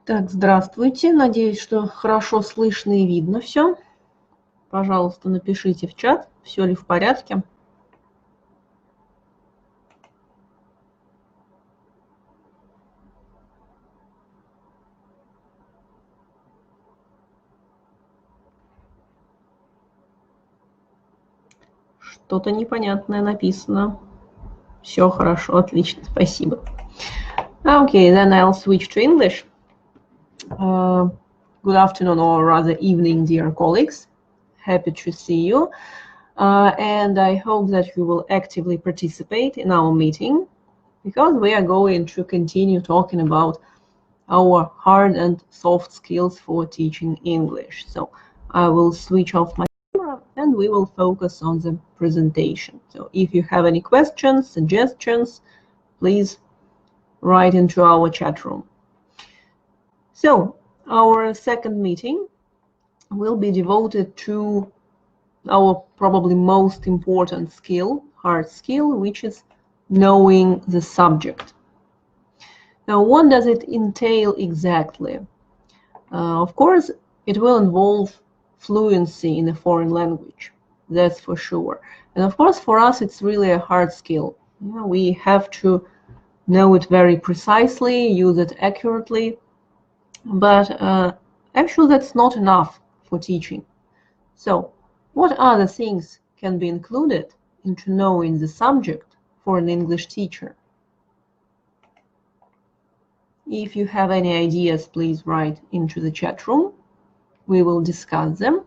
Так, здравствуйте. Надеюсь, что хорошо слышно и видно все. Пожалуйста, напишите в чат, все ли в порядке. Что-то непонятное написано. Все хорошо, отлично, спасибо. Okay, then I'll switch to English. Good afternoon, or rather evening, dear colleagues. Happy to see you. And I hope that you will actively participate in our meeting, because we are going to continue talking about our hard and soft skills for teaching English. So I will switch off my camera and we will focus on the presentation. So if you have any questions, suggestions, please write into our chat room. So our second meeting will be devoted to our probably most important skill, hard skill, which is knowing the subject. Now, what does it entail exactly? Of course, it will involve fluency in a foreign language, that's for sure. And of course, for us, it's really a hard skill. We have to know it very precisely, use it accurately, but actually that's not enough for teaching. So, what other things can be included into knowing the subject for an English teacher? If you have any ideas, please write into the chat room. We will discuss them.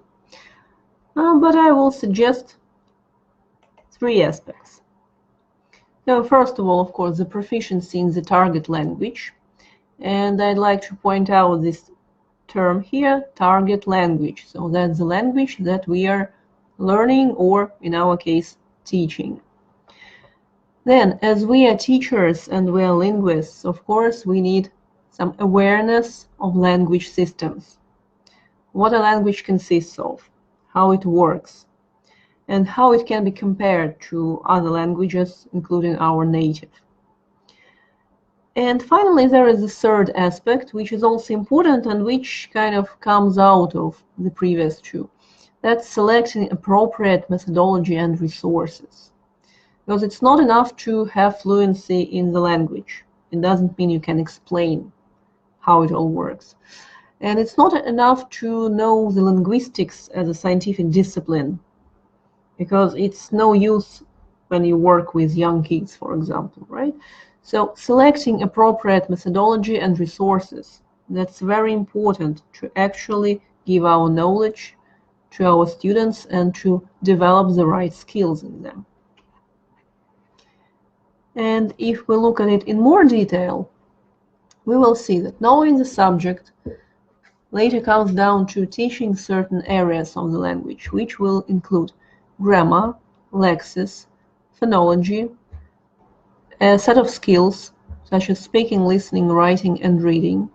But I will suggest three aspects. Now, first of all, of course, the proficiency in the target language. And I'd like to point out this term here, target language. So that's the language that we are learning, or in our case, teaching. Then, as we are teachers and we are linguists, of course, we need some awareness of language systems. What a language consists of, how it works, and how it can be compared to other languages, including our native. And finally, there is a third aspect, which is also important and which kind of comes out of the previous two. That's selecting appropriate methodology and resources. Because it's not enough to have fluency in the language. It doesn't mean you can explain how it all works. And it's not enough to know the linguistics as a scientific discipline, because it's no use when you work with young kids, for example, right? So selecting appropriate methodology and resources, that's very important to actually give our knowledge to our students and to develop the right skills in them. And if we look at it in more detail, we will see that knowing the subject later comes down to teaching certain areas of the language, which will include grammar, lexis, phonology, a set of skills such as speaking, listening, writing, and reading,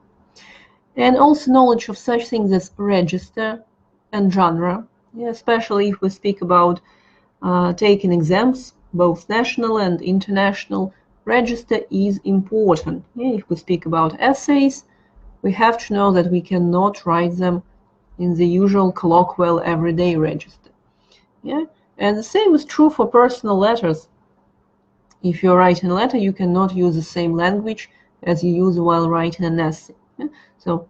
and also knowledge of such things as register and genre, especially if we speak about taking exams, both national and international. Register is important. If we speak about essays, we have to know that we cannot write them in the usual colloquial everyday register. And the same is true for personal letters. If you're writing a letter, you cannot use the same language as you use while writing an essay. So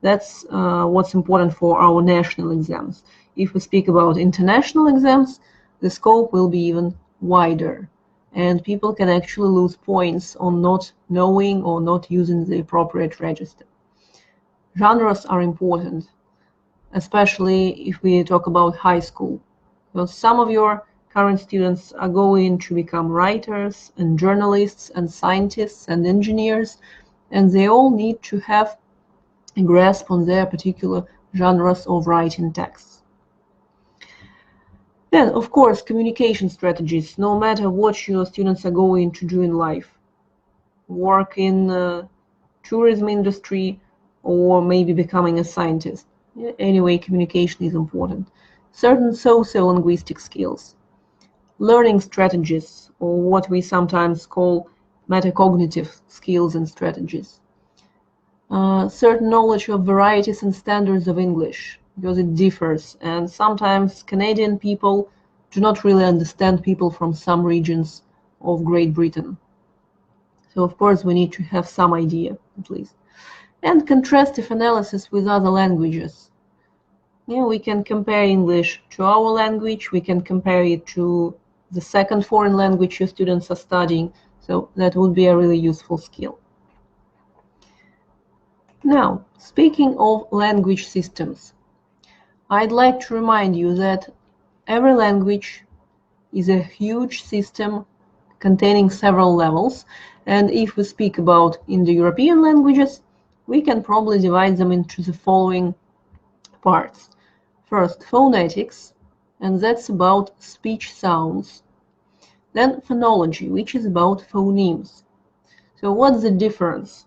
that's what's important for our national exams. If we speak about international exams, the scope will be even wider, and people can actually lose points on not knowing or not using the appropriate register. Genres are important, especially if we talk about high school. Because some of your current students are going to become writers and journalists and scientists and engineers, and they all need to have a grasp on their particular genres of writing texts. Then, of course, communication strategies, no matter what your students are going to do in life. Work in the tourism industry or maybe becoming a scientist. Anyway, communication is important. Certain sociolinguistic skills. Learning strategies, or what we sometimes call metacognitive skills and strategies. certain knowledge of varieties and standards of English, because it differs, and sometimes Canadian people do not really understand people from some regions of Great Britain. So of course we need to have some idea at least. And contrastive analysis with other languages. Yeah, we can compare English to our language, we can compare it to the second foreign language your students are studying, so that would be a really useful skill. Now, speaking of language systems, I'd like to remind you that every language is a huge system containing several levels, and if we speak about Indo-European languages, we can probably divide them into the following parts. First, phonetics, and that's about speech sounds. Then phonology, which is about phonemes. So what's the difference?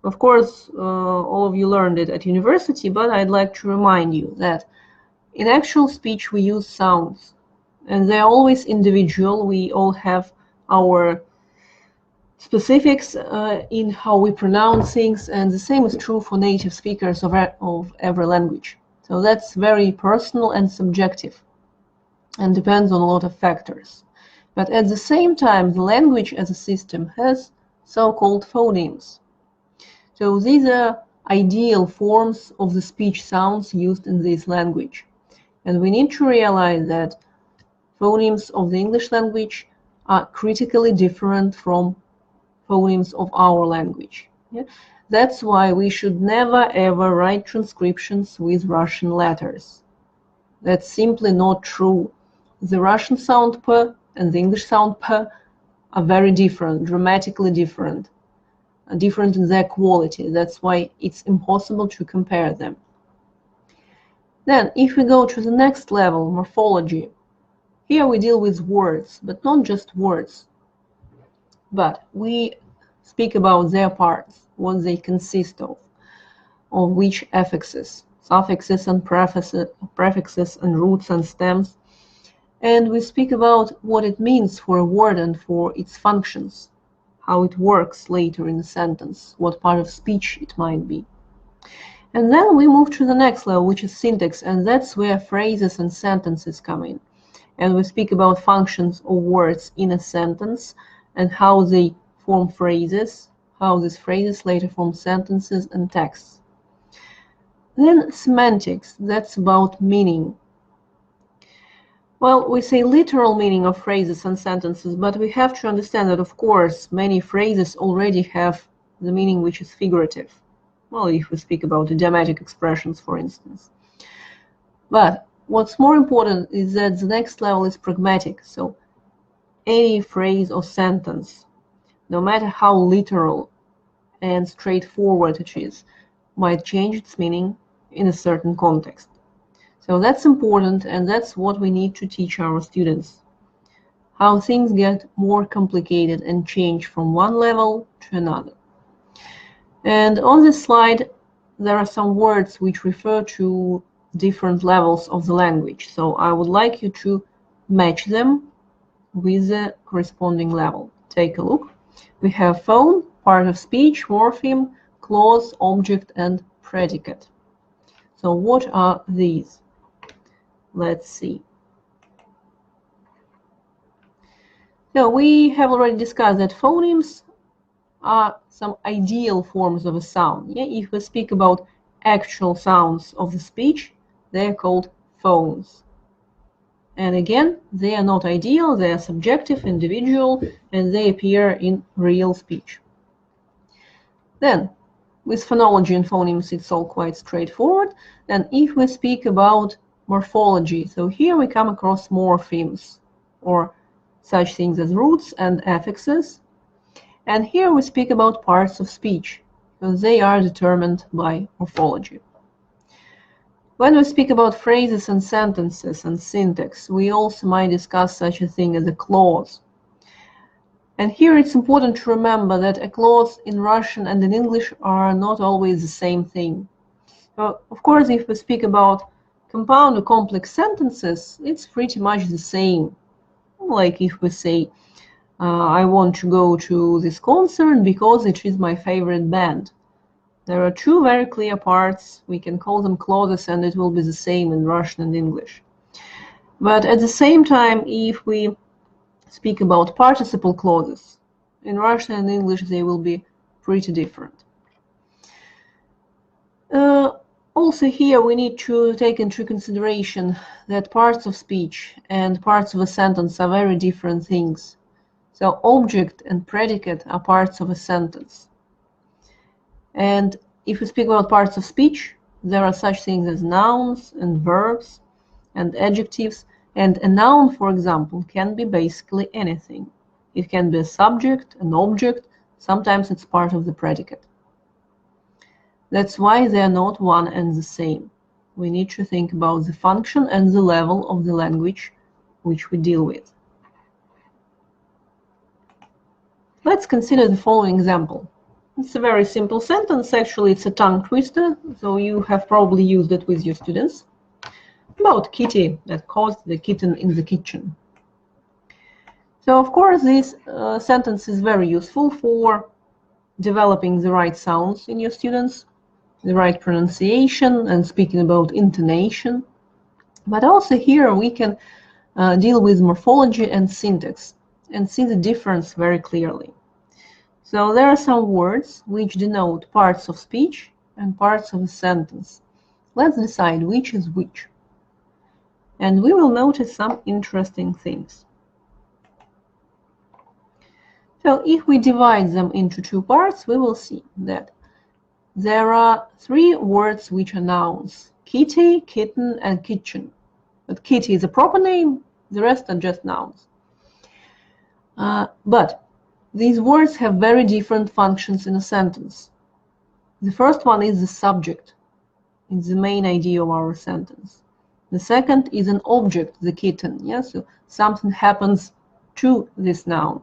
Of course, all of you learned it at university, but I'd like to remind you that in actual speech we use sounds, and they're always individual. We all have our specifics in how we pronounce things, and the same is true for native speakers of every language. So that's very personal and subjective and depends on a lot of factors. But at the same time, the language as a system has so-called phonemes. So these are ideal forms of the speech sounds used in this language. And we need to realize that phonemes of the English language are critically different from phonemes of our language. Yeah? That's why we should never ever write transcriptions with Russian letters. That's simply not true. The Russian sound P and the English sound P are very different, dramatically different, different in their quality. That's why it's impossible to compare them. Then, if we go to the next level, morphology, here we deal with words, but not just words, but we speak about their parts, what they consist of which affixes, suffixes and prefixes and roots and stems. And we speak about what it means for a word and for its functions, how it works later in a sentence, what part of speech it might be. And then we move to the next level, which is syntax, and that's where phrases and sentences come in. And we speak about functions of words in a sentence and how they form phrases, how these phrases later form sentences and texts. Then semantics, that's about meaning. Well, we say literal meaning of phrases and sentences, but we have to understand that, of course, many phrases already have the meaning which is figurative. Well, if we speak about idiomatic expressions, for instance. But what's more important is that the next level is pragmatic. So any phrase or sentence, no matter how literal and straightforward it is, might change its meaning in a certain context. So that's important, and that's what we need to teach our students. How things get more complicated and change from one level to another. And on this slide, there are some words which refer to different levels of the language. So I would like you to match them with the corresponding level. Take a look. We have phone, part of speech, morpheme, clause, object, and predicate. So what are these? Let's see. So we have already discussed that phonemes are some ideal forms of a sound. Yeah? If we speak about actual sounds of the speech, they are called phones. And again, they are not ideal, they are subjective, individual, and they appear in real speech. Then, with phonology and phonemes, it's all quite straightforward. And if we speak about morphology, so here we come across morphemes, or such things as roots and affixes. And here we speak about parts of speech, because they are determined by morphology. When we speak about phrases and sentences and syntax, we also might discuss such a thing as a clause. And here it's important to remember that a clause in Russian and in English are not always the same thing. So, of course, if we speak about compound or complex sentences, it's pretty much the same. Like if we say, I want to go to this concert because it is my favorite band. There are two very clear parts. We can call them clauses, and it will be the same in Russian and English. But at the same time, if we speak about participle clauses, in Russian and English they will be pretty different. Also here we need to take into consideration that parts of speech and parts of a sentence are very different things. So object and predicate are parts of a sentence. And if we speak about parts of speech, there are such things as nouns and verbs and adjectives. And a noun, for example, can be basically anything. It can be a subject, an object, sometimes it's part of the predicate. That's why they are not one and the same. We need to think about the function and the level of the language which we deal with. Let's consider the following example. It's a very simple sentence. Actually, it's a tongue twister, so you have probably used it with your students. About Kitty that caused the kitten in the kitchen. So, of course, this sentence is very useful for developing the right sounds in your students, the right pronunciation, and speaking about intonation. But also here we can deal with morphology and syntax and see the difference very clearly. So there are some words which denote parts of speech and parts of a sentence. Let's decide which is which. And we will notice some interesting things. So if we divide them into two parts, we will see that there are three words which are nouns: kitty, kitten, and kitchen. But kitty is a proper name, the rest are just nouns. But these words have very different functions in a sentence. The first one is the subject. It's the main idea of our sentence. The second is an object, the kitten. Yeah? So something happens to this noun.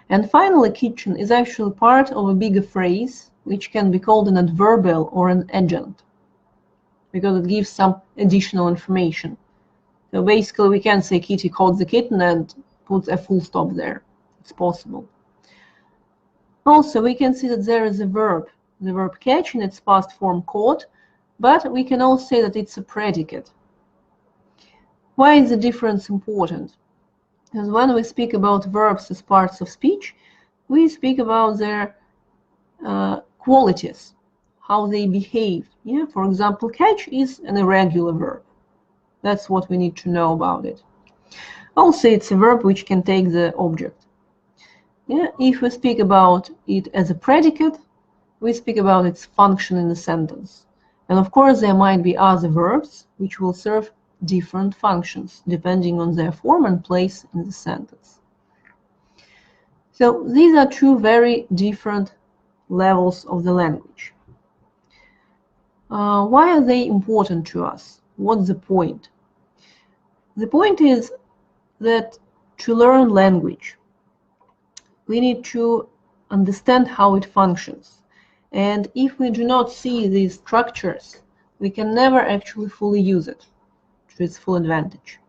And finally, kitchen is actually part of a bigger phrase, which can be called an adverbial or an adjunct, because it gives some additional information. So basically, we can say Kitty caught the kitten and put a full stop there. It's possible. Also, we can see that there is a verb, the verb catch in its past form caught, but we can also say that it's a predicate. Why is the difference important? Because when we speak about verbs as parts of speech, we speak about their qualities, how they behave. Yeah? For example, catch is an irregular verb. That's what we need to know about it. Also, it's a verb which can take the object. Yeah? If we speak about it as a predicate, we speak about its function in a sentence. And of course, there might be other verbs which will serve different functions depending on their form and place in the sentence. So these are two very different levels of the language. Why are they important to us? What's the point? The point is that to learn language, we need to understand how it functions. And if we do not see these structures, we can never actually fully use it to its full advantage.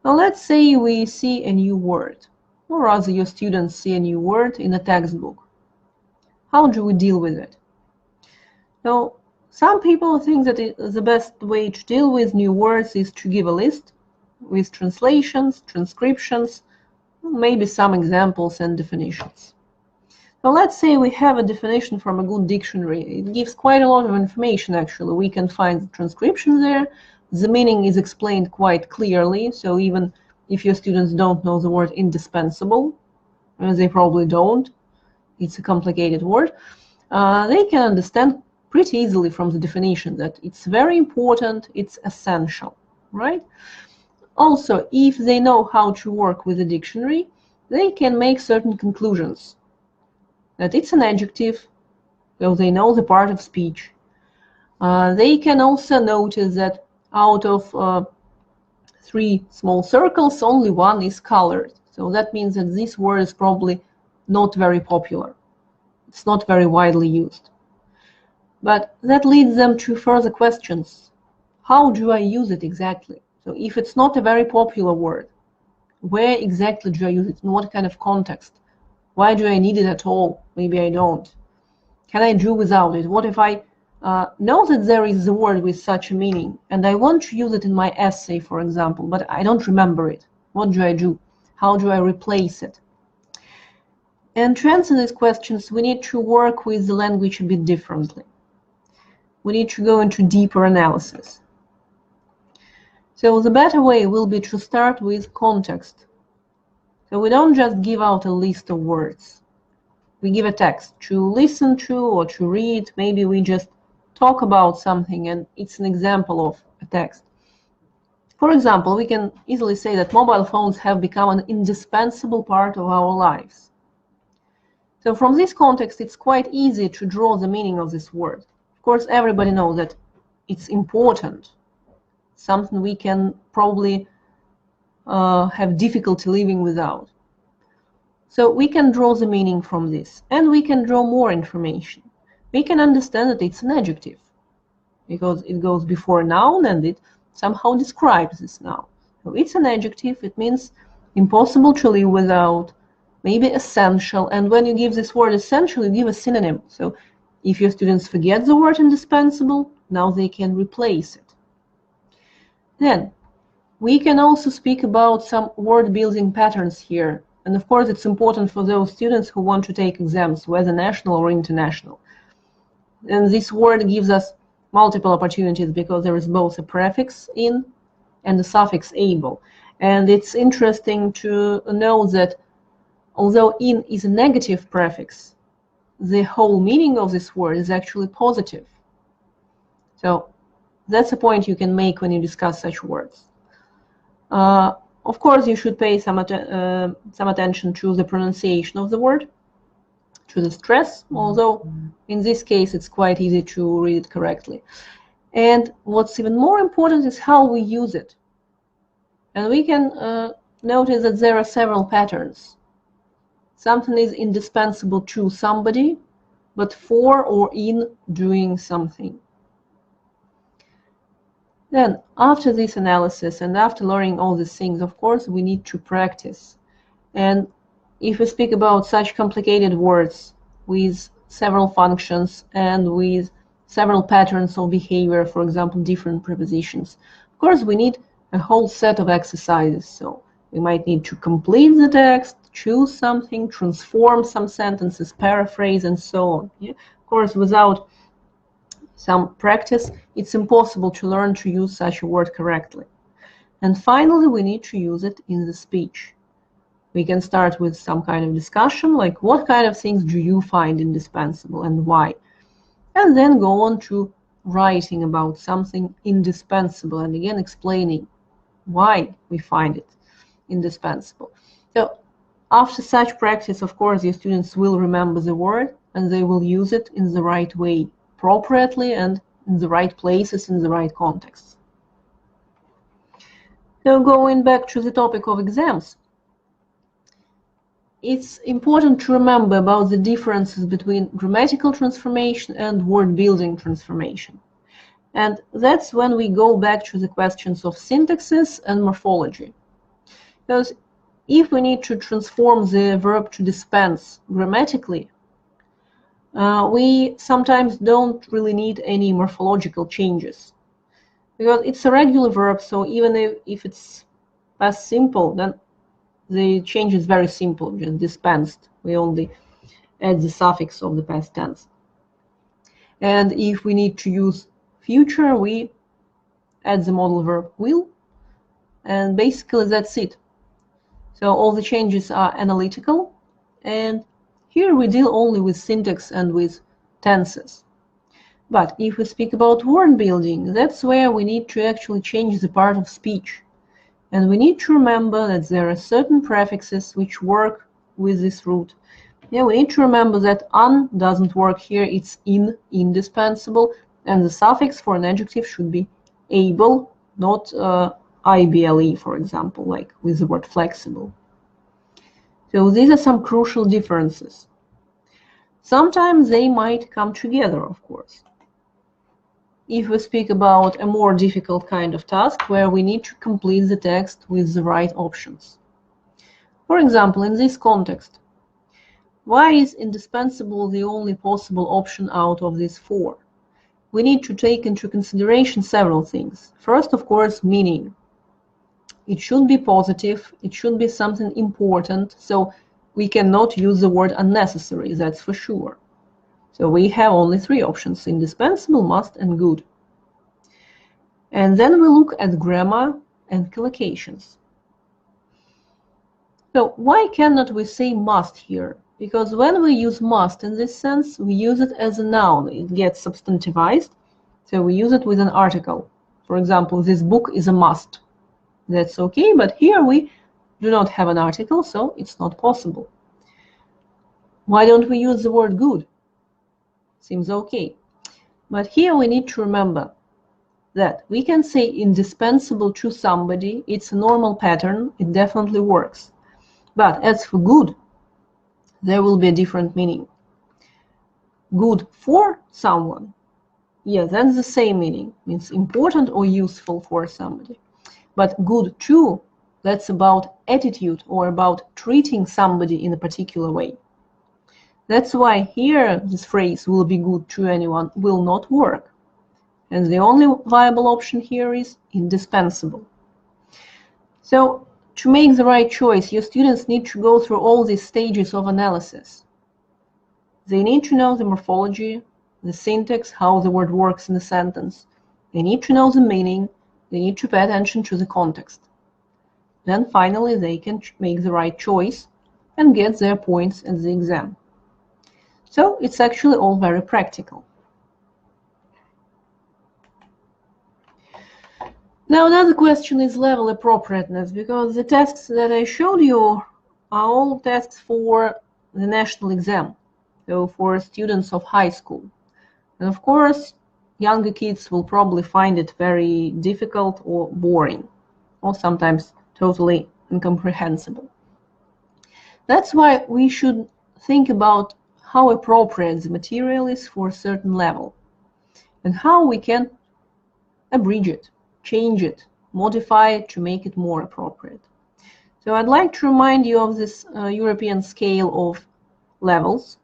Now let's say we see a new word, or rather your students see a new word in a textbook. How do we deal with it? Now, some people think that the best way to deal with new words is to give a list with translations, transcriptions, maybe some examples and definitions. Now let's say we have a definition from a good dictionary. It gives quite a lot of information actually. We can find the transcription there. The meaning is explained quite clearly, so even if your students don't know the word indispensable, they probably don't, it's a complicated word, they can understand pretty easily from the definition that it's very important, it's essential, right? Also, if they know how to work with a dictionary, they can make certain conclusions. That it's an adjective, so they know the part of speech. They can also notice that out of 3 small circles, only one is colored. So that means that this word is probably not very popular. It's not very widely used. But that leads them to further questions. How do I use it exactly? So if it's not a very popular word, where exactly do I use it? In what kind of context? Why do I need it at all? Maybe I don't. can I do without it? What if I know that there is a word with such a meaning and I want to use it in my essay, for example, but I don't remember it? What do I do? How do I replace it? And to answer these questions, we need to work with the language a bit differently. We need to go into deeper analysis. So the better way will be to start with context. So we don't just give out a list of words. We give a text to listen to or to read. Maybe we just talk about something and it's an example of a text. For example, we can easily say that mobile phones have become an indispensable part of our lives. So from this context, it's quite easy to draw the meaning of this word. Of course, everybody knows that it's important, something we can probably have difficulty living without. So we can draw the meaning from this, and we can draw more information. We can understand that it's an adjective, because it goes before a noun and it somehow describes this noun. So it's an adjective, it means impossible to live without, maybe essential, and when you give this word essential, you give a synonym. So if your students forget the word indispensable, now they can replace it. Then we can also speak about some word building patterns here. And of course, it's important for those students who want to take exams, whether national or international. And this word gives us multiple opportunities because there is both a prefix in and a suffix able. And it's interesting to know that although in is a negative prefix, the whole meaning of this word is actually positive. So that's a point you can make when you discuss such words. Of course, you should pay some attention to the pronunciation of the word, to the stress, although in this case it's quite easy to read it correctly. And what's even more important is how we use it. And we can notice that there are several patterns. Something is indispensable to somebody, but for or in doing something. Then, after this analysis and after learning all these things, of course, we need to practice. And if we speak about such complicated words with several functions and with several patterns of behavior, for example, different prepositions, of course, we need a whole set of exercises. So we might need to complete the text, choose something, transform some sentences, paraphrase, and so on. Yeah? Of course, without some practice, it's impossible to learn to use such a word correctly. And finally, we need to use it in the speech. We can start with some kind of discussion, like what kind of things do you find indispensable and why? And then go on to writing about something indispensable and again explaining why we find it indispensable. So after such practice, of course, your students will remember the word and they will use it in the right way, appropriately and in the right places, in the right contexts. Now, going back to the topic of exams, it's important to remember about the differences between grammatical transformation and word-building transformation. And that's when we go back to the questions of syntaxes and morphology. Because if we need to transform the verb to dispense grammatically, we sometimes don't really need any morphological changes. Because it's a regular verb, so even if it's past simple, then the change is very simple, just dispensed. We only add the suffix of the past tense. And if we need to use future, we add the modal verb will, and basically that's it. So all the changes are analytical, and here we deal only with syntax and with tenses. But if we speak about word building, that's where we need to actually change the part of speech. And we need to remember that there are certain prefixes which work with this root. Yeah, we need to remember that un doesn't work here, it's in, indispensable, and the suffix for an adjective should be able, not ible, for example, like with the word flexible. So these are some crucial differences. Sometimes they might come together, of course. If we speak about a more difficult kind of task where we need to complete the text with the right options. For example, in this context, Why is indispensable the only possible option out of these four? We need to take into consideration several things. First, of course, meaning. It should be positive, it should be something important, so we cannot use the word unnecessary, that's for sure. So we have only three options: indispensable, must, and good. And then we look at grammar and collocations. So why cannot we say must here? Because when we use must in this sense, we use it as a noun. It gets substantivized, so we use it with an article. For example, this book is a must. That's okay, but here we do not have an article, so it's not possible. Why don't we use the word good? Seems okay. But here we need to remember that we can say indispensable to somebody. It's a normal pattern. It definitely works. But as for good, there will be a different meaning. Good for someone. Yeah, that's the same meaning. Means important or useful for somebody. But good to, that's about attitude or about treating somebody in a particular way. That's why here this phrase will be good to anyone will not work. And the only viable option here is indispensable. So to make the right choice, your students need to go through all these stages of analysis. They need to know the morphology, the syntax, how the word works in a sentence. They need to know the meaning. They need to pay attention to the context. Then finally they can make the right choice and get their points at the exam. So it's actually all very practical. Now another question is level appropriateness, because the tests that I showed you are all tests for the national exam, so for students of high school. And of course, younger kids will probably find it very difficult or boring, or sometimes totally incomprehensible. That's why we should think about how appropriate the material is for a certain level, and how we can abridge it, change it, modify it to make it more appropriate. So I'd like to remind you of this European scale of levels.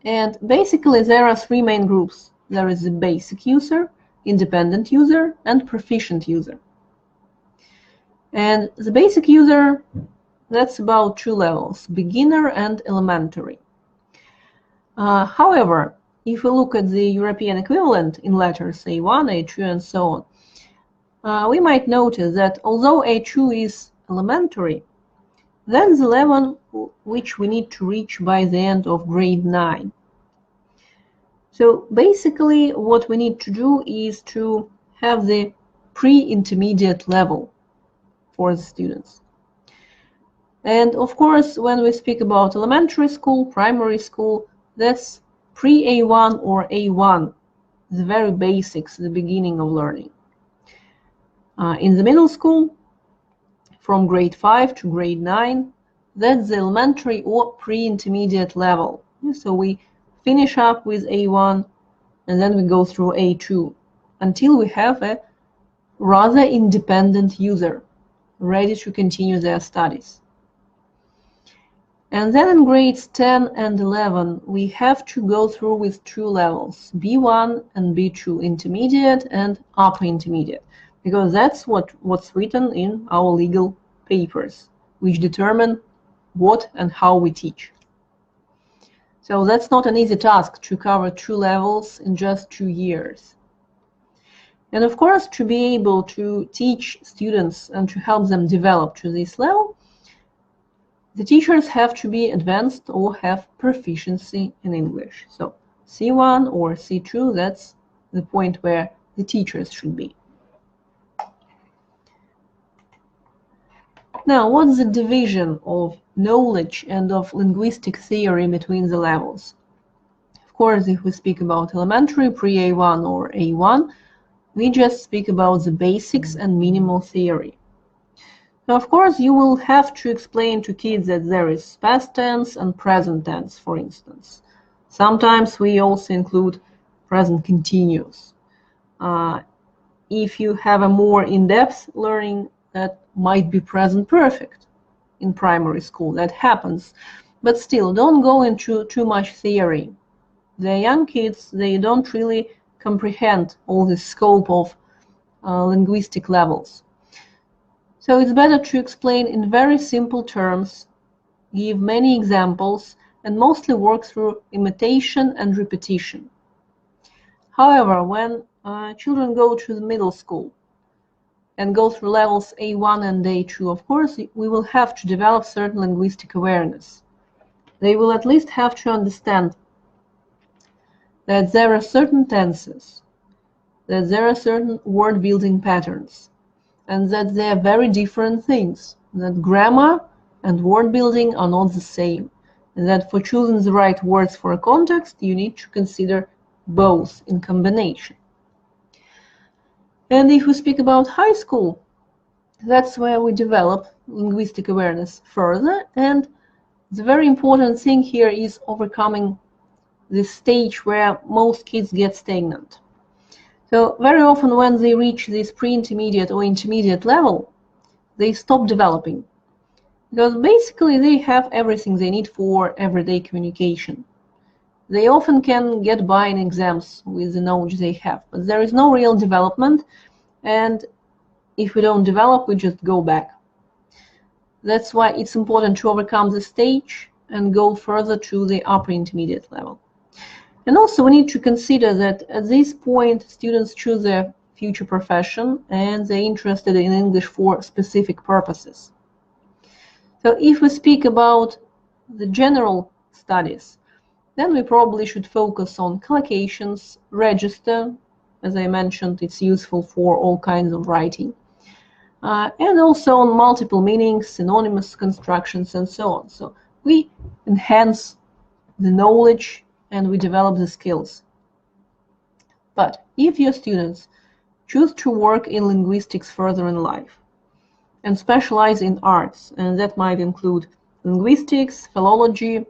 And basically there are three main groups. There is the basic user, independent user, and proficient user. And the basic user, that's about two levels, beginner and elementary. However, if we look at the European equivalent in letters A1, A2, and so on, we might notice that although A2 is elementary, that's the level which we need to reach by the end of grade 9. So basically what we need to do is to have the pre-intermediate level for the students. And of course, when we speak about elementary school, primary school, that's pre-A1 or A1, the very basics, the beginning of learning. In the middle school, from grade 5 to grade 9, that's the elementary or pre-intermediate level. So we finish up with A1 and then we go through A2 until we have a rather independent user ready to continue their studies. And then in grades 10 and 11, we have to go through with two levels, B1 and B2, intermediate and upper intermediate, because that's what's written in our legal papers, which determine what and how we teach. So that's not an easy task to cover two levels in just 2 years. And of course, to be able to teach students and to help them develop to this level, the teachers have to be advanced or have proficiency in English. So C1 or C2, that's the point where the teachers should be. Now, what's the division of knowledge and of linguistic theory between the levels? Of course, if we speak about elementary, pre-A1 or A1, we just speak about the basics and minimal theory. Now, of course, you will have to explain to kids that there is past tense and present tense, for instance. Sometimes we also include present continuous. If you have a more in-depth learning, that might be present perfect in primary school. That happens. But still, don't go into too much theory. They're young kids, they don't really comprehend all the scope of linguistic levels. So it's better to explain in very simple terms, give many examples, and mostly work through imitation and repetition. However, when children go to the middle school and go through levels A1 and A2, of course, we will have to develop certain linguistic awareness. They will at least have to understand that there are certain tenses, that there are certain word-building patterns, and that they are very different things, that grammar and word-building are not the same, and that for choosing the right words for a context, you need to consider both in combination. And if we speak about high school, that's where we develop linguistic awareness further, and the very important thing here is overcoming this stage where most kids get stagnant. So very often when they reach this pre-intermediate or intermediate level, they stop developing, because basically they have everything they need for everyday communication. They often can get by in exams with the knowledge they have, but there is no real development, and if we don't develop, we just go back. That's why it's important to overcome the stage and go further to the upper intermediate level. And also we need to consider that at this point students choose their future profession and they're interested in English for specific purposes. So if we speak about the general studies, then we probably should focus on collocations, register. As I mentioned, it's useful for all kinds of writing. And also on multiple meanings, synonymous constructions, and so on. So we enhance the knowledge and we develop the skills. But if your students choose to work in linguistics further in life and specialize in arts, and that might include linguistics, philology,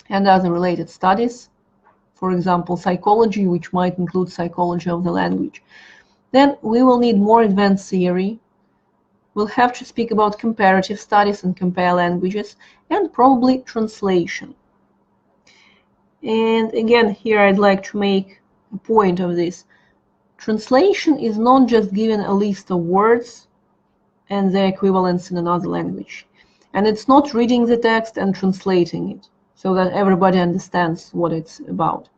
and other related studies, for example, psychology, which might include psychology of the language, then we will need more advanced theory. We'll have to speak about comparative studies and compare languages, and probably translation. And again, here I'd like to make a point of this. Translation is not just giving a list of words and their equivalents in another language. And it's not reading the text and translating it so that everybody understands what it's about.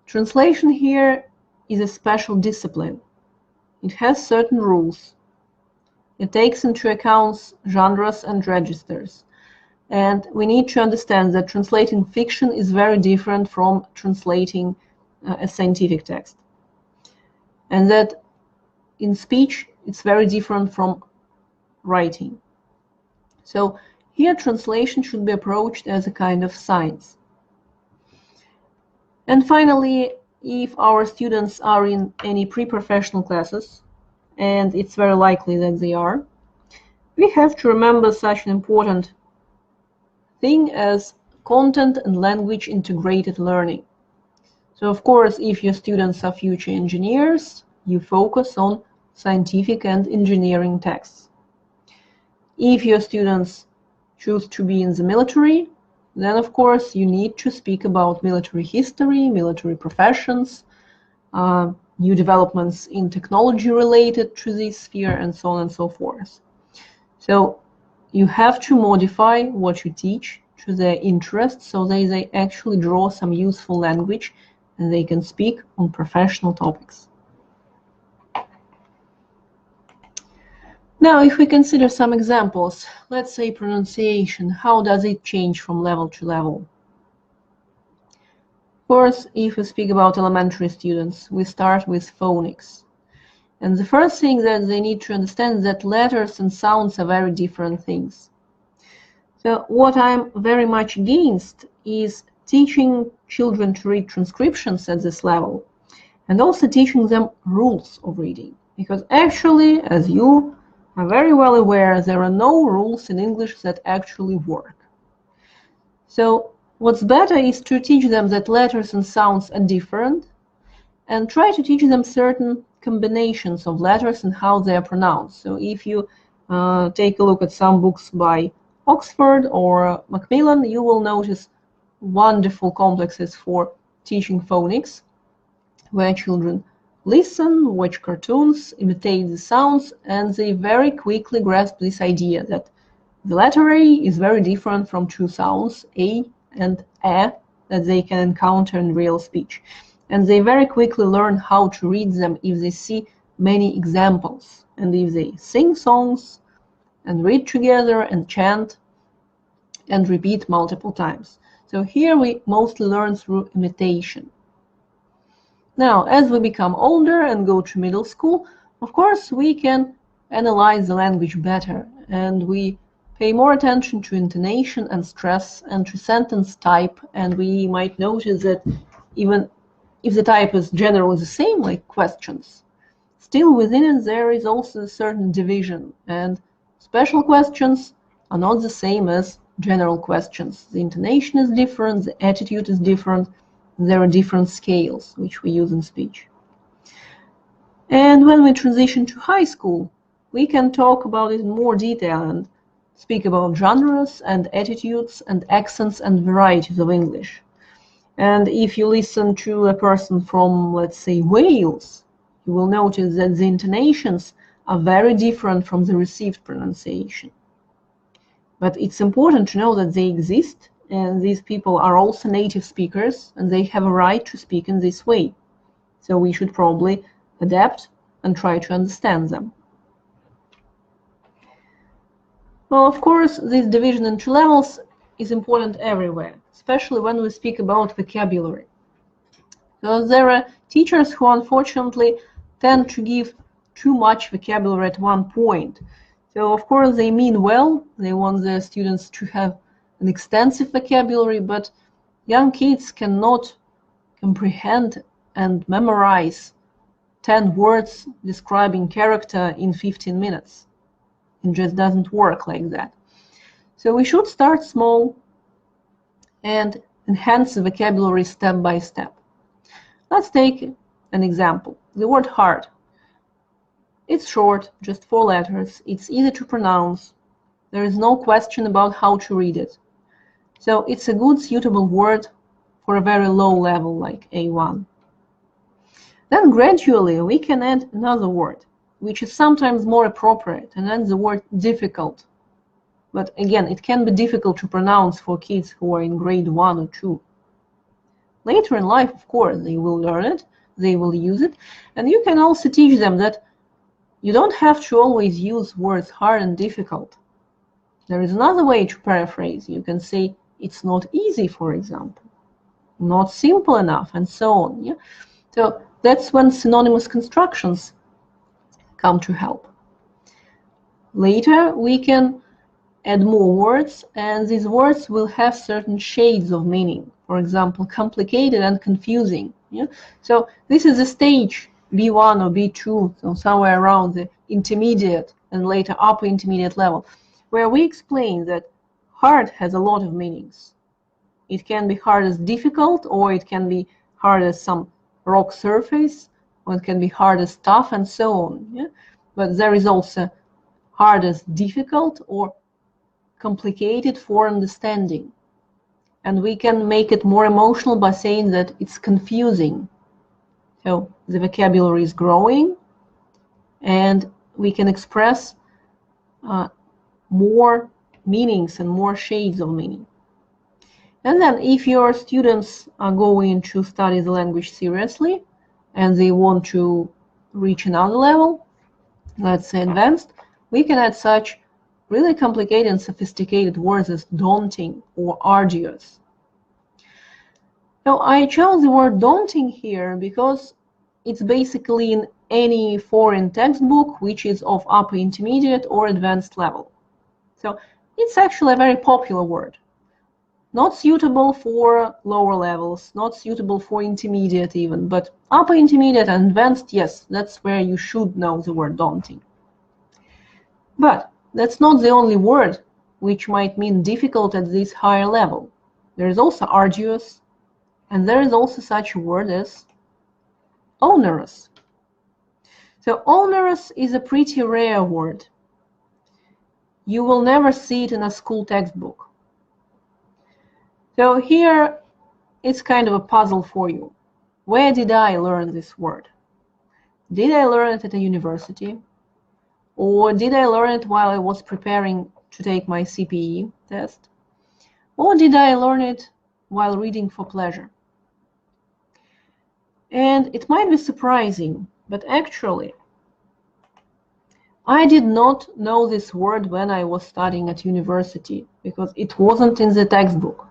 Translation here is a special discipline. It has certain rules. It takes into account genres and registers. And we need to understand that translating fiction is very different from translating a scientific text. And that in speech, it's very different from writing. So here translation should be approached as a kind of science. And finally, if our students are in any pre-professional classes, and it's very likely that they are, we have to remember such an important thing as content and language integrated learning. So of course, if your students are future engineers, you focus on scientific and engineering texts. If your students choose to be in the military, then of course you need to speak about military history, military professions, new developments in technology related to this sphere, and so on and so forth. So you have to modify what you teach to their interests so that they actually draw some useful language and they can speak on professional topics. Now, if we consider some examples, let's say pronunciation, how does it change from level to level? Of course, if we speak about elementary students, we start with phonics. And the first thing that they need to understand is that letters and sounds are very different things. So what I'm very much against is teaching children to read transcriptions at this level and also teaching them rules of reading. Because actually, as you are very well aware, there are no rules in English that actually work. So what's better is to teach them that letters and sounds are different and try to teach them certain combinations of letters and how they are pronounced. So if you take a look at some books by Oxford or Macmillan, you will notice wonderful complexes for teaching phonics, where children listen, watch cartoons, imitate the sounds, and they very quickly grasp this idea that the letter A is very different from two sounds, A and E, that they can encounter in real speech. And they very quickly learn how to read them if they see many examples, and if they sing songs and read together and chant and repeat multiple times. So here we mostly learn through imitation. Now, as we become older and go to middle school, of course, we can analyze the language better, and we pay more attention to intonation and stress and to sentence type, and we might notice that even if the type is generally the same, like questions, still within it there is also a certain division, and special questions are not the same as general questions. The intonation is different, the attitude is different, there are different scales which we use in speech. And when we transition to high school, we can talk about it in more detail and speak about genres and attitudes and accents and varieties of English. And if you listen to a person from, let's say, Wales, you will notice that the intonations are very different from the received pronunciation. But it's important to know that they exist, and these people are also native speakers, and they have a right to speak in this way. So we should probably adapt and try to understand them. Well, of course, this division into levels is important everywhere, especially when we speak about vocabulary. Because there are teachers who unfortunately tend to give too much vocabulary at one point. So of course they mean well, they want their students to have an extensive vocabulary, but young kids cannot comprehend and memorize 10 words describing character in 15 minutes. It just doesn't work like that. So we should start small and enhance the vocabulary step by step. Let's take an example. The word hard. It's short, just 4 letters. It's easy to pronounce. There is no question about how to read it. So it's a good, suitable word for a very low level like A1. Then gradually we can add another word, which is sometimes more appropriate, and then the word difficult. But again, it can be difficult to pronounce for kids who are in grade 1 or 2. Later in life, of course, they will learn it, they will use it, and you can also teach them that you don't have to always use words hard and difficult. There is another way to paraphrase. You can say, it's not easy, for example, not simple enough, and so on. Yeah? So that's when synonymous constructions come to help. Later, we can add more words, and these words will have certain shades of meaning. For example, complicated and confusing. Yeah? So this is a stage, B1 or B2, so somewhere around the intermediate and later upper intermediate level, where we explain that hard has a lot of meanings. It can be hard as difficult, or it can be hard as some rock surface, or it can be hard as tough, and so on. Yeah? But there is also hard as difficult or complicated for understanding. And we can make it more emotional by saying that it's confusing. So the vocabulary is growing, and we can express more meanings and more shades of meaning. And then if your students are going to study the language seriously and they want to reach another level, let's say advanced, we can add such really complicated and sophisticated words as daunting or arduous. Now, I chose the word daunting here because it's basically in any foreign textbook which is of upper intermediate or advanced level. So it's actually a very popular word. Not suitable for lower levels, not suitable for intermediate even, but upper intermediate and advanced, yes, that's where you should know the word daunting. But that's not the only word which might mean difficult at this higher level. There is also arduous, and there is also such a word as onerous. So onerous is a pretty rare word. You will never see it in a school textbook. So here it's kind of a puzzle for you. Where did I learn this word? Did I learn it at a university? Or did I learn it while I was preparing to take my CPE test? Or did I learn it while reading for pleasure? And it might be surprising, but actually, I did not know this word when I was studying at university because it wasn't in the textbook.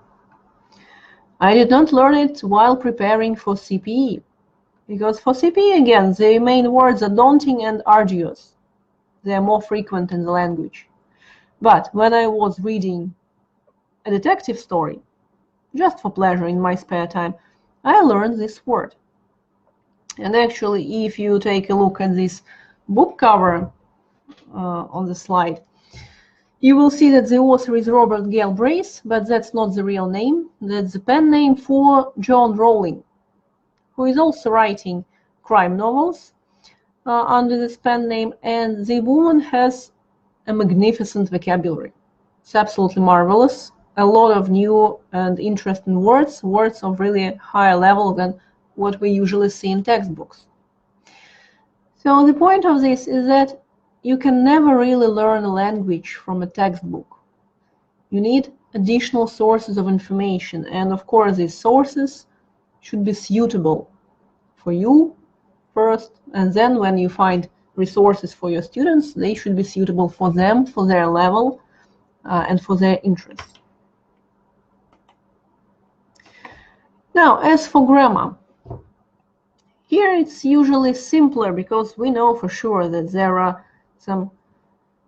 I did not learn it while preparing for CPE because for CPE, again, the main words are daunting and arduous. They are more frequent in the language. But when I was reading a detective story, just for pleasure in my spare time, I learned this word. And actually, if you take a look at this book cover on the slide, you will see that the author is Robert Galbraith, but that's not the real name. That's the pen name for John Rowling, who is also writing crime novels under this pen name. And the woman has a magnificent vocabulary. It's absolutely marvelous. A lot of new and interesting words of really higher level than what we usually see in textbooks. So the point of this is that you can never really learn a language from a textbook. You need additional sources of information, and of course these sources should be suitable for you first, and then when you find resources for your students, they should be suitable for them, for their level, and for their interests. Now, as for grammar, here it's usually simpler because we know for sure that there are some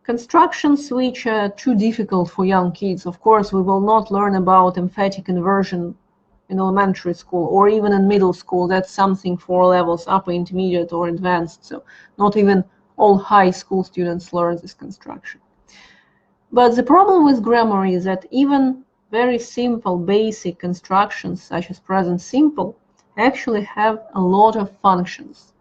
constructions which are too difficult for young kids. Of course, we will not learn about emphatic inversion in elementary school or even in middle school. That's something for levels upper intermediate or advanced. So not even all high school students learn this construction. But the problem with grammar is that even very simple basic constructions such as present simple actually have a lot of functions.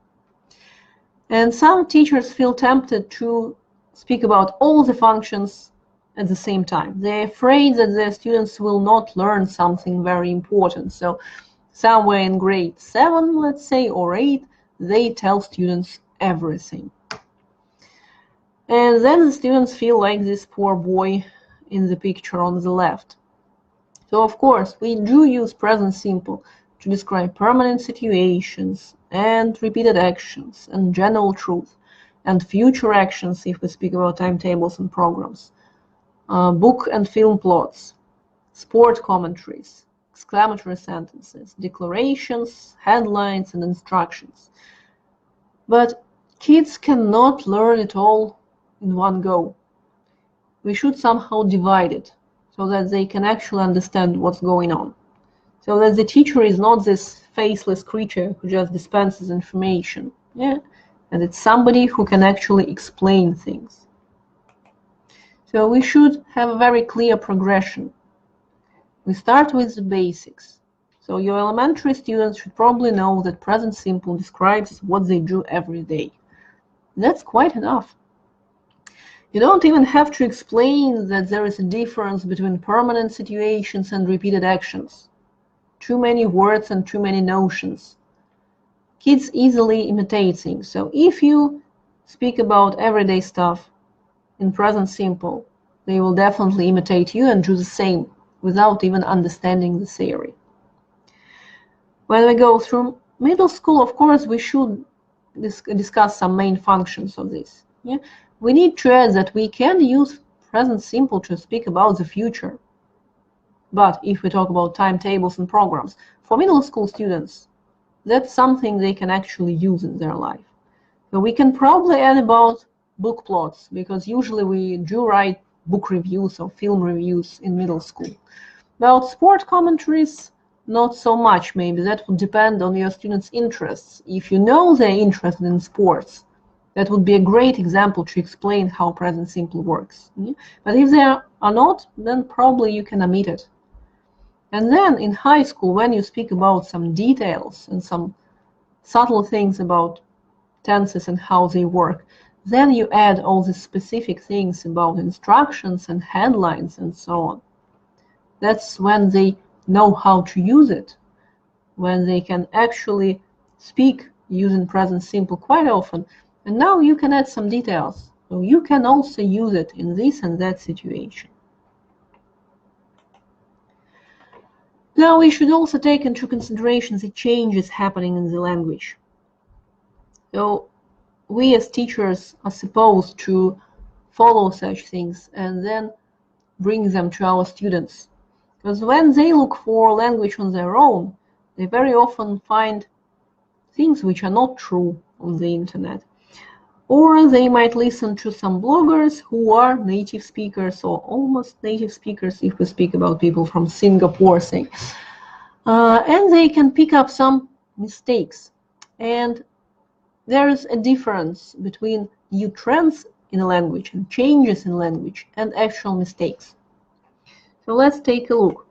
And some teachers feel tempted to speak about all the functions at the same time. They're afraid that their students will not learn something very important. So somewhere in grade 7, let's say, or 8, they tell students everything. And then the students feel like this poor boy in the picture on the left. So of course, we do use present simple to describe permanent situations and repeated actions and general truth, and future actions if we speak about timetables and programs, book and film plots, sport commentaries, exclamatory sentences, declarations, headlines, and instructions. But kids cannot learn it all in one go. We should somehow divide it so that they can actually understand what's going on. So that the teacher is not this faceless creature who just dispenses information. And it's somebody who can actually explain things. So we should have a very clear progression. We start with the basics. So your elementary students should probably know that present simple describes what they do every day. That's quite enough. You don't even have to explain that there is a difference between permanent situations and repeated actions. Too many words and too many notions. Kids easily imitate things. So if you speak about everyday stuff in present simple, they will definitely imitate you and do the same without even understanding the theory. When we go through middle school, of course, we should discuss some main functions of this. We need to add that we can use present simple to speak about the future. But if we talk about timetables and programs, for middle school students, that's something they can actually use in their life. So we can probably add about book plots, because usually we do write book reviews or film reviews in middle school. About sport commentaries, not so much maybe. That would depend on your students' interests. If you know they're interested in sports, that would be a great example to explain how present simple works. But if they are not, then probably you can omit it. And then in high school, when you speak about some details and some subtle things about tenses and how they work, then you add all the specific things about instructions and headlines and so on. That's when they know how to use it, when they can actually speak using present simple quite often. And now you can add some details. So you can also use it in this and that situation. Now we should also take into consideration the changes happening in the language. So we as teachers are supposed to follow such things and then bring them to our students. Because when they look for language on their own, they very often find things which are not true on the internet. Or they might listen to some bloggers who are native speakers or almost native speakers, if we speak about people from Singapore, say. And they can pick up some mistakes. And there is a difference between new trends in a language and changes in language and actual mistakes. So let's take a look.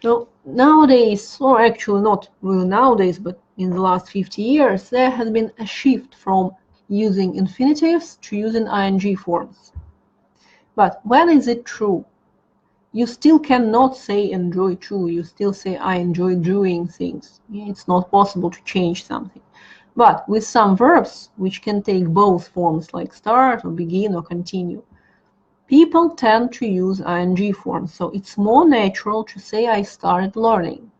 So nowadays, or actually not really nowadays, but in the last 50 years, there has been a shift from using infinitives to using ing forms. But when is it true? You still cannot say enjoy to, you still say I enjoy doing things. It's not possible to change something. But with some verbs, which can take both forms like start or begin or continue, people tend to use ing forms. So it's more natural to say I started learning.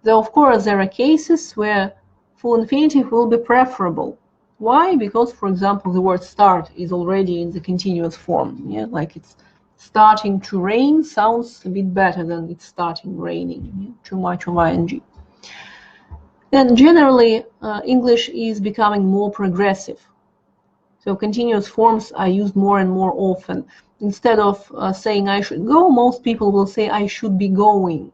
Though of course there are cases where full infinitive will be preferable. Why? Because, for example, the word start is already in the continuous form. Yeah, like it's starting to rain sounds a bit better than it's starting raining. Yeah? Too much of ing. And generally, English is becoming more progressive. So continuous forms are used more and more often. Instead of saying I should go, most people will say I should be going.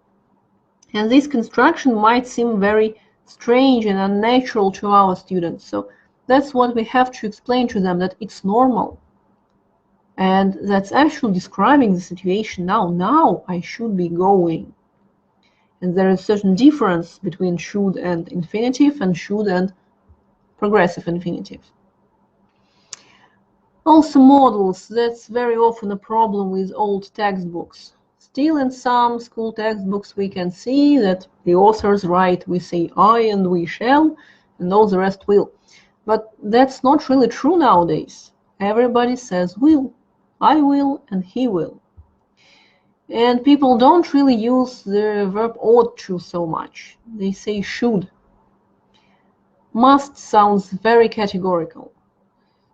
And this construction might seem very strange and unnatural to our students. So that's what we have to explain to them, that it's normal. And that's actually describing the situation now. Now I should be going. And there is a certain difference between should and infinitive and should and progressive infinitive. Also models, that's very often a problem with old textbooks. Still in some school textbooks we can see that the authors write we say I and we shall and all the rest will. But that's not really true nowadays. Everybody says will, I will and he will. And people don't really use the verb ought to so much. They say should. Must sounds very categorical.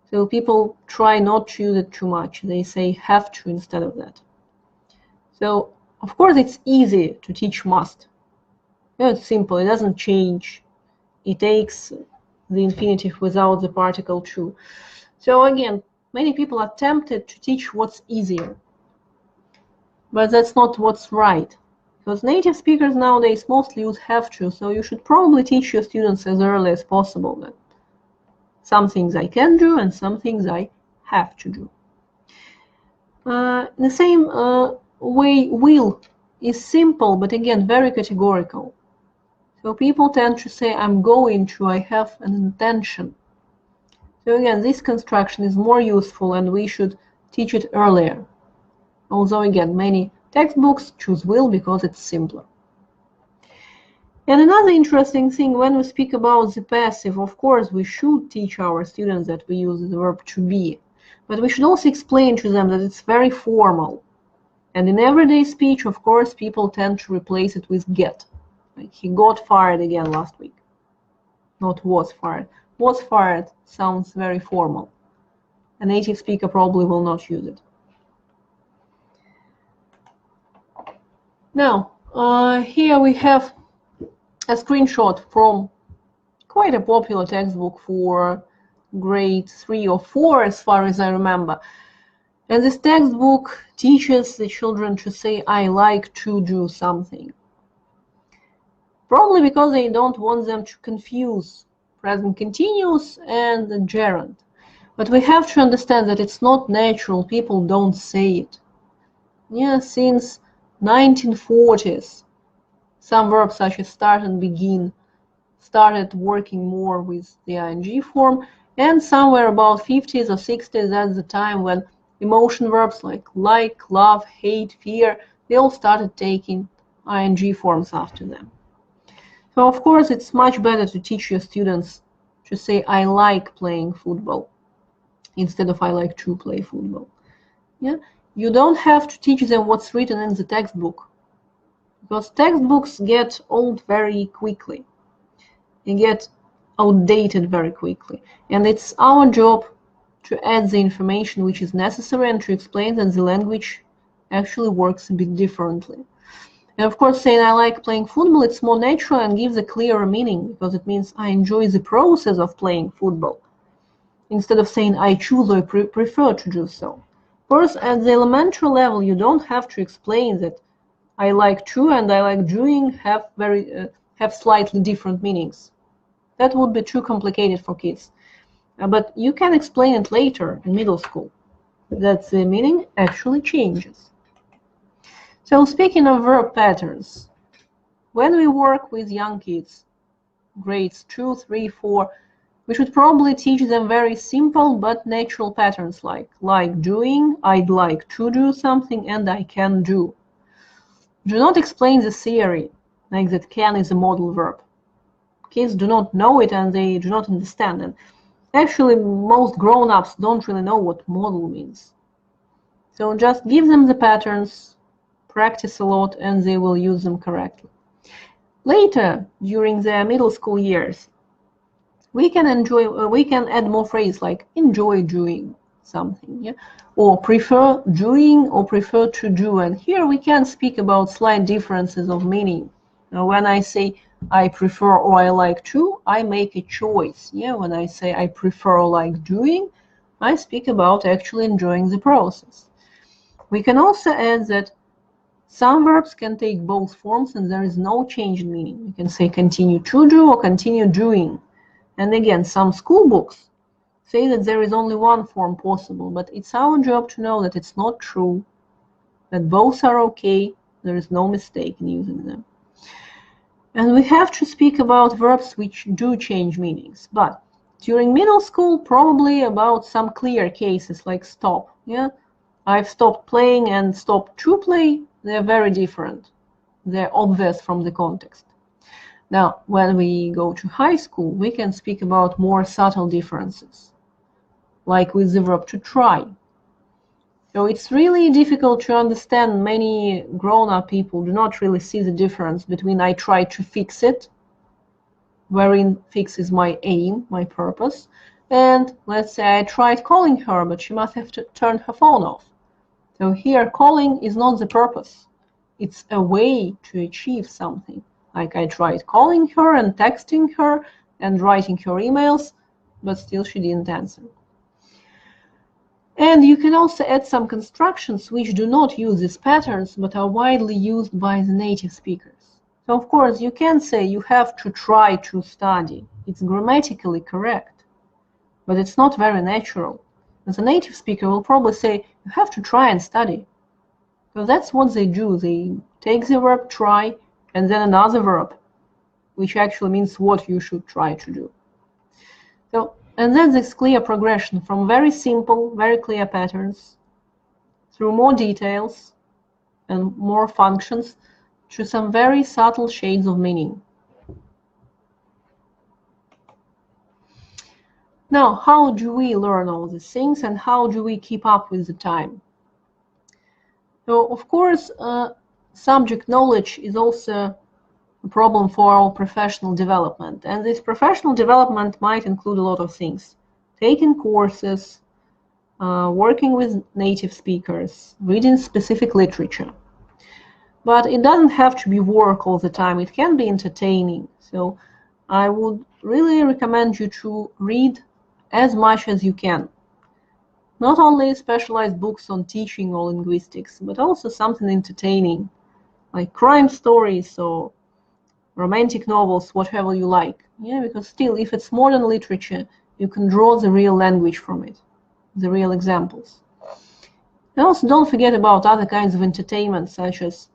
So people try not to use it too much. They say have to instead of that. So, of course, it's easy to teach must. It's simple. It doesn't change. It takes the infinitive without the particle to. So again, many people are tempted to teach what's easier. But that's not what's right. Because native speakers nowadays mostly use have to, so you should probably teach your students as early as possible that some things I can do and some things I have to do. In the same way, will is simple, but again, very categorical. So people tend to say, I'm going to, I have an intention. So again, this construction is more useful and we should teach it earlier. Although again, many textbooks choose will because it's simpler. And another interesting thing, when we speak about the passive, of course, we should teach our students that we use the verb to be. But we should also explain to them that it's very formal. And in everyday speech, of course, people tend to replace it with get. Like he got fired again last week. Not was fired. Was fired sounds very formal. A native speaker probably will not use it. Now, here we have a screenshot from quite a popular textbook for grade 3 or 4, as far as I remember. And this textbook teaches the children to say, I like to do something. Probably because they don't want them to confuse present continuous and the gerund. But we have to understand that it's not natural. People don't say it. Yeah, since 1940s, some verbs such as start and begin started working more with the ing form, And somewhere about 50s or 60s, that's the time when emotion verbs like, love, hate, fear, they all started taking ing forms after them. So of course, it's much better to teach your students to say, I like playing football, instead of I like to play football. Yeah? You don't have to teach them what's written in the textbook, because textbooks get old very quickly. They get outdated very quickly. And it's our job to add the information which is necessary and to explain that the language actually works a bit differently. And of course, saying I like playing football, it's more natural and gives a clearer meaning, because it means I enjoy the process of playing football, instead of saying I choose or prefer to do so. Of course, at the elementary level, you don't have to explain that I like to and I like doing have slightly different meanings. That would be too complicated for kids. But you can explain it later in middle school, that the meaning actually changes. So speaking of verb patterns, when we work with young kids, grades 2, 3, 4, we should probably teach them very simple but natural patterns like doing, I'd like to do something, and I can do. Do not explain the theory, like that can is a modal verb. Kids do not know it and they do not understand it. Actually, most grown-ups don't really know what modal means. So just give them the patterns, practice a lot, and they will use them correctly. Later, during their middle school years, we can add more phrases like enjoy doing something, yeah? Or prefer doing or prefer to do. And here we can speak about slight differences of meaning. Now, when I say I prefer or I like to, I make a choice. Yeah, when I say I prefer or like doing, I speak about actually enjoying the process. We can also add that some verbs can take both forms and there is no change in meaning. You can say continue to do or continue doing. And again, some school books say that there is only one form possible, but it's our job to know that it's not true, that both are okay, there is no mistake in using them. And we have to speak about verbs which do change meanings. But during middle school, probably about some clear cases like stop. Yeah, I've stopped playing and stopped to play. They're very different. They're obvious from the context. Now, when we go to high school, we can speak about more subtle differences, like with the verb to try. So it's really difficult to understand. Many grown-up people do not really see the difference between I try to fix it, wherein fix is my aim, my purpose, and let's say I tried calling her, but she must have turned her phone off. So here, calling is not the purpose. It's a way to achieve something. Like I tried calling her and texting her and writing her emails, but still she didn't answer. And you can also add some constructions which do not use these patterns, but are widely used by the native speakers. So of course, you can say you have to try to study. It's grammatically correct, but it's not very natural. And the native speaker will probably say, you have to try and study. So that's what they do. They take the verb try and then another verb, which actually means what you should try to do. So, and then this clear progression from very simple, very clear patterns through more details and more functions to some very subtle shades of meaning. Now, how do we learn all these things and how do we keep up with the time? So, of course, subject knowledge is also a problem for our professional development. And this professional development might include a lot of things. Taking courses, working with native speakers, reading specific literature. But it doesn't have to be work all the time. It can be entertaining. So I would really recommend you to read as much as you can. Not only specialized books on teaching or linguistics, but also something entertaining, like crime stories or romantic novels, whatever you like. Yeah, because still, if it's modern literature, you can draw the real language from it, the real examples. And also don't forget about other kinds of entertainment, such as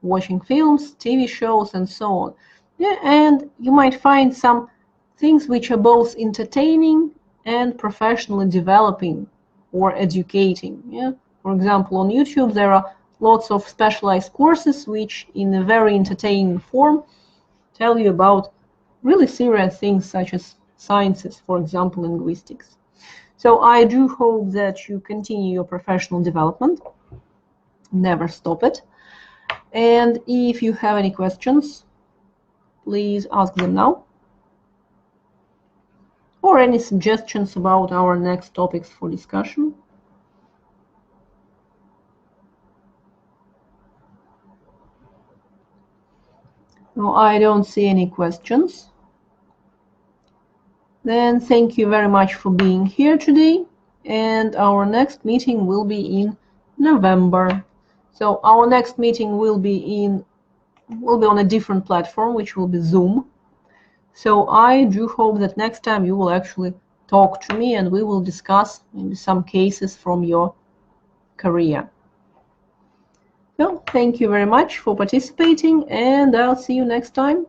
watching films, TV shows, and so on. Yeah, and you might find some things which are both entertaining and professionally developing or educating. Yeah? For example, on YouTube there are lots of specialized courses which in a very entertaining form tell you about really serious things such as sciences, for example, linguistics. So I do hope that you continue your professional development, never stop it. And if you have any questions, please ask them now. Or any suggestions about our next topics for discussion. No, I don't see any questions. Then thank you very much for being here today. And our next meeting will be in November. So our next meeting will be on a different platform, which will be Zoom. So I do hope that next time you will actually talk to me and we will discuss maybe some cases from your career. So thank you very much for participating, and I'll see you next time.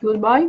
Goodbye.